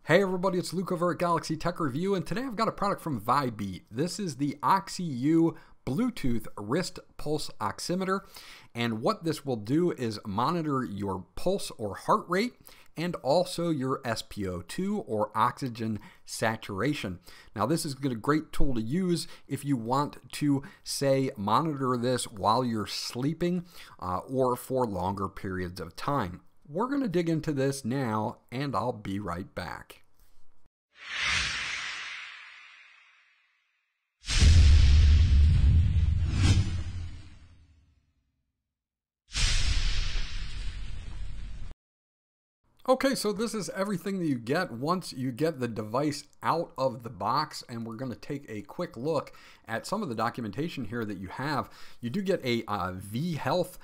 Hey everybody, it's Luke over at Galaxy Tech Review, and today I've got a product from Vibeat. This is the OxyU Bluetooth wrist pulse oximeter, and what this will do is monitor your pulse or heart rate and also your SpO2 or oxygen saturation. Now this is a great tool to use if you want to, say, monitor this while you're sleeping or for longer periods of time. We're going to dig into this now, and I'll be right back. Okay, so this is everything that you get once you get the device out of the box, and we're going to take a quick look at some of the documentation here that you have. You do get a vHealth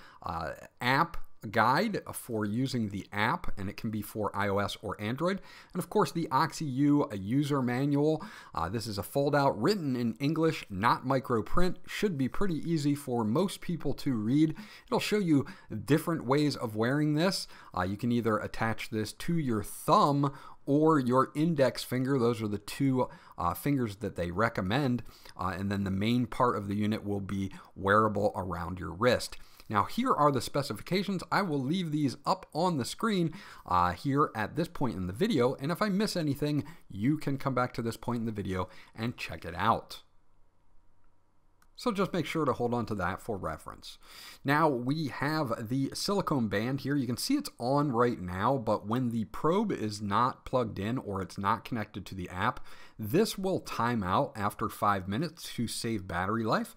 app guide for using the app, and it can be for iOS or Android. And of course the OxyU user manual. This is a fold out, written in English, not micro print. Should be pretty easy for most people to read. It'll show you different ways of wearing this. You can either attach this to your thumb or your index finger. Those are the two fingers that they recommend. And then the main part of the unit will be wearable around your wrist. Now here are the specifications. I will leave these up on the screen here at this point in the video, and if I miss anything, you can come back to this point in the video and check it out. So just make sure to hold on to that for reference. Now we have the silicone band here. You can see it's on right now, but when the probe is not plugged in or it's not connected to the app, this will time out after 5 minutes to save battery life.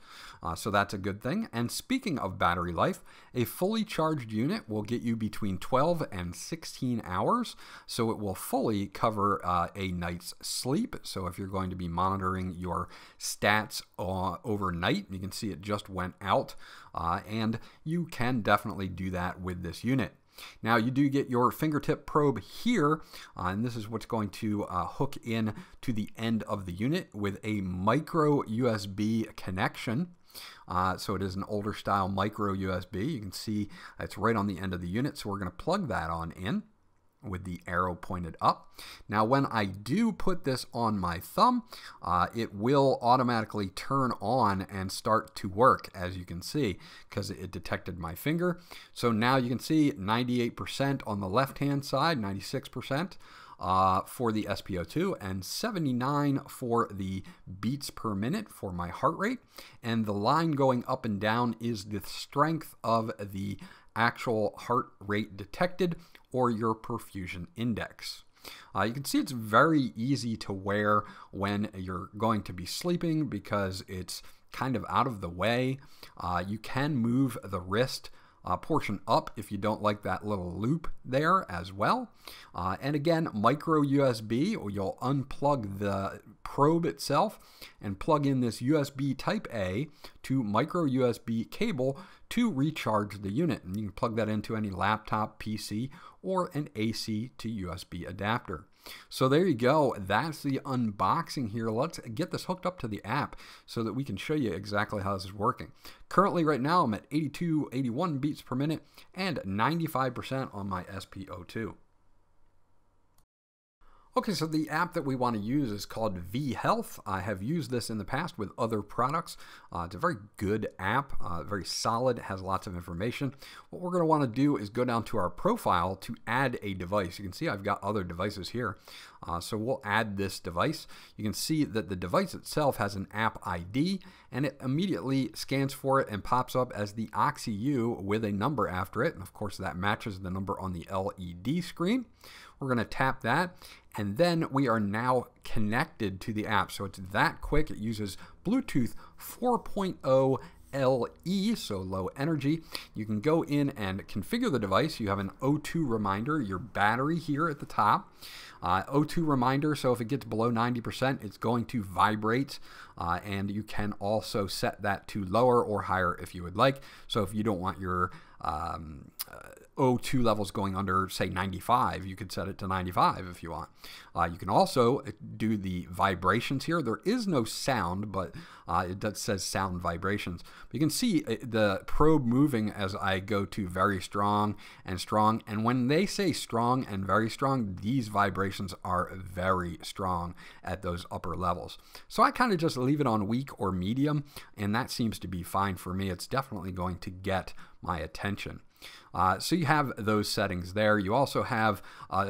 So that's a good thing. And speaking of battery life, a fully charged unit will get you between 12 and 16 hours. So it will fully cover a night's sleep. So if you're going to be monitoring your stats overnight, you can see it just went out, and you can definitely do that with this unit. Now you do get your fingertip probe here, and this is what's going to hook in to the end of the unit with a micro USB connection. So it is an older style micro USB. You can see it's right on the end of the unit, so we're going to plug that on in with the arrow pointed up. Now when I do put this on my thumb, it will automatically turn on and start to work, as you can see, because it detected my finger. So now you can see 98% on the left hand side, 96% for the SpO2, and 79 for the beats per minute for my heart rate. And the line going up and down is the strength of the actual heart rate detected, or your perfusion index. You can see it's very easy to wear when you're going to be sleeping because it's kind of out of the way. You can move the wrist portion up if you don't like that little loop there as well. And again, micro USB, or you'll unplug the probe itself and plug in this USB type A to micro USB cable to recharge the unit. And you can plug that into any laptop, PC, or an AC to USB adapter. So there you go. That's the unboxing here. Let's get this hooked up to the app so that we can show you exactly how this is working. Currently right now I'm at 82, 81 beats per minute and 95% on my SpO2. Okay, so the app that we want to use is called vHealth. I have used this in the past with other products. It's a very good app, very solid, has lots of information. What we're going to want to do is go down to our profile to add a device. You can see I've got other devices here. So we'll add this device. You can see that the device itself has an app ID, and it immediately scans for it and pops up as the OxyU with a number after it. And of course that matches the number on the LED screen. We're going to tap that, and then we are now connected to the app. So it's that quick. It uses Bluetooth 4.0 LE, so low energy. You can go in and configure the device. You have an O2 reminder, your battery here at the top. O2 reminder, so if it gets below 90%, it's going to vibrate, and you can also set that to lower or higher if you would like. So if you don't want your O2 levels going under, say, 95. You could set it to 95 if you want. You can also do the vibrations here. There is no sound, but it says sound vibrations. But you can see the probe moving as I go to very strong and strong. And when they say strong and very strong, these vibrations are very strong at those upper levels. So I kind of just leave it on weak or medium, and that seems to be fine for me. It's definitely going to get my attention. So you have those settings there. You also have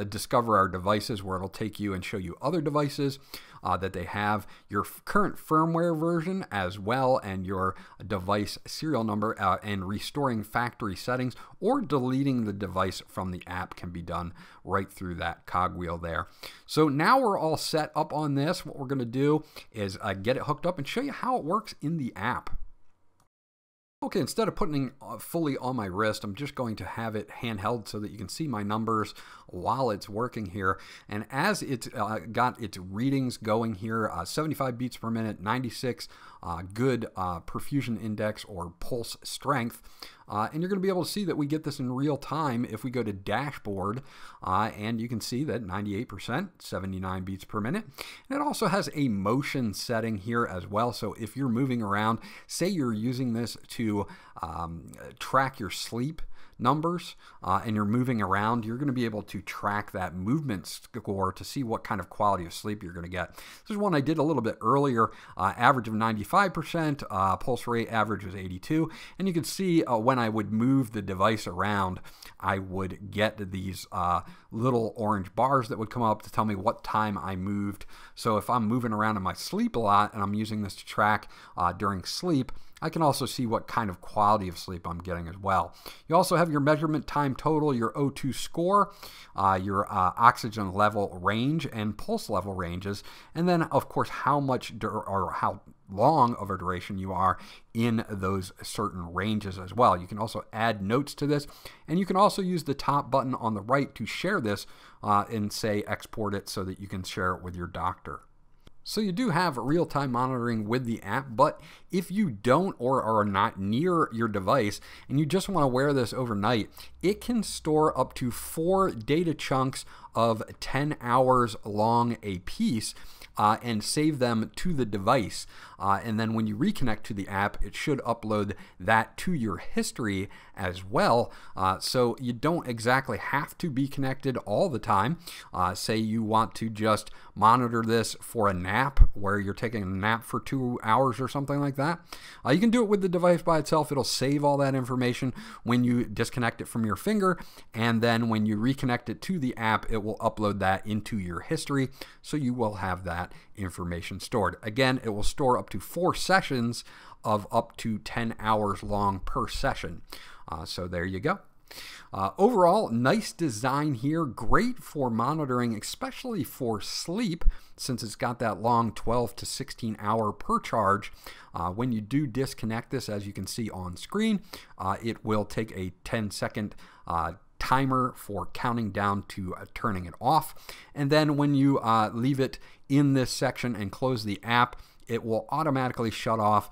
Discover Our Devices, where it'll take you and show you other devices that they have, your current firmware version as well, and your device serial number, and restoring factory settings or deleting the device from the app can be done right through that cogwheel there. So now we're all set up on this. What we're going to do is get it hooked up and show you how it works in the app. Okay, instead of putting it fully on my wrist, I'm just going to have it handheld so that you can see my numbers while it's working here. And as it's got its readings going here, 75 beats per minute, 96 good perfusion index or pulse strength. And you're going to be able to see that we get this in real time if we go to dashboard, and you can see that 98%, 79 beats per minute. And it also has a motion setting here as well. So if you're moving around, say you're using this to track your sleep numbers and you're moving around, you're going to be able to track that movement score to see what kind of quality of sleep you're going to get. This is one I did a little bit earlier, average of 95%, pulse rate average was 82, and you can see when I would move the device around, I would get these little orange bars that would come up to tell me what time I moved. So if I'm moving around in my sleep a lot and I'm using this to track during sleep, I can also see what kind of quality of sleep I'm getting as well. You also have your measurement time total, your O2 score, your oxygen level range and pulse level ranges, and then of course how much or how long of a duration you are in those certain ranges as well. You can also add notes to this, and you can also use the top button on the right to share this and say export it so that you can share it with your doctor. So you do have real-time monitoring with the app, but if you don't or are not near your device and you just want to wear this overnight, it can store up to 4 data chunks of 10 hours long a piece and save them to the device. And then when you reconnect to the app, it should upload that to your history as well. So you don't exactly have to be connected all the time. Say you want to just monitor this for a nap, where you're taking a nap for 2 hours or something like that. You can do it with the device by itself. It'll save all that information when you disconnect it from your finger, and then when you reconnect it to the app, it will upload that into your history, so you will have that information stored. Again, it will store up to 4 sessions of up to 10 hours long per session. So there you go. Overall, nice design here, great for monitoring, especially for sleep, since it's got that long 12 to 16 hour per charge. When you do disconnect this, as you can see on screen, it will take a 10-second timer for counting down to turning it off. And then when you leave it in this section and close the app, it will automatically shut off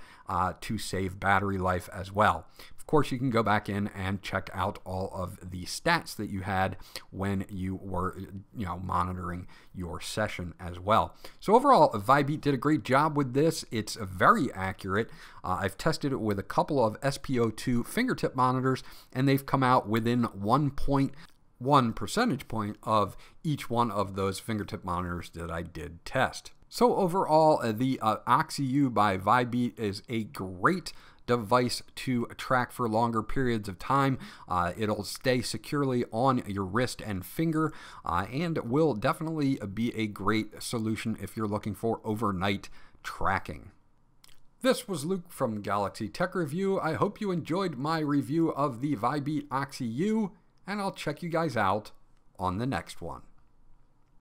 to save battery life as well. Of course, you can go back in and check out all of the stats that you had when you were, monitoring your session as well. So overall, Vibeat did a great job with this. It's very accurate. I've tested it with a couple of SpO2 fingertip monitors, and they've come out within 1.1 percentage point of each one of those fingertip monitors that I did test. So overall, the OxyU by Vibeat is a great device to track for longer periods of time. It'll stay securely on your wrist and finger, and will definitely be a great solution if you're looking for overnight tracking. This was Luke from Galaxy Tech Review. I hope you enjoyed my review of the Vibeat OxyU, and I'll check you guys out on the next one.